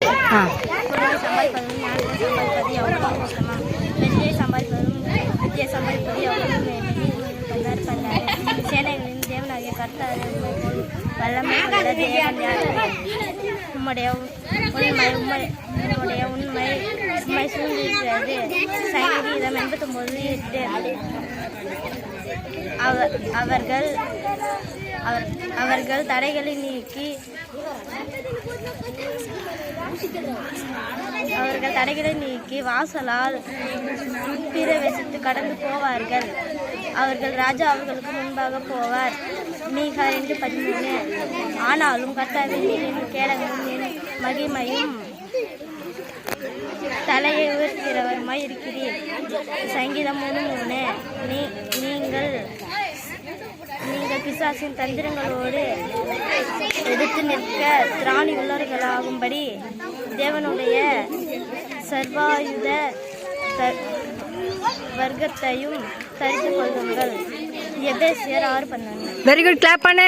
சம்பாதிப்பதும் ஞானத்தை சம்பாதிப்பது எவ்வளவு கஷ்டமா? வெற்றியை சம்பாதிப்பதும் வித்தியை சம்பாதிப்பது எவ்வளவு பல்லாறு பல்லாறு சேனைகளின் தேவனாகிய கர்த்தர் போல் வல்லமை உள்ள தேவன் யார்? உம்முடைய உண்மை சூழ்ந்திருக்கிறது. சங்கீதம் 89:8. அவர்கள் தடைகளை நீக்கி வாசலால் பிரவேசித்து கடந்து போவார்கள். அவர்கள் ராஜா அவர்களுக்கு முன்பாக போவார். மீகா 2:13. ஆனாலும் கர்த்தாவே, என் கேடகமும் என் மகிமையும் தலையை உயர்த்துகிறவருமாய் இருக்கிறீர். சங்கீதம் 3:3. நீங்கள் பிசாசின் தந்திரங்களோடு எதிர்த்து நிற்க திராணி உள்ளவர்களாகும்படி தேவனுடைய சர்வாயுத வர்க்கத்தையும் தரித்து கொள்ளுங்கள். எபேசியர் 6:12. வெரி குட், கிளாப் பண்ணு.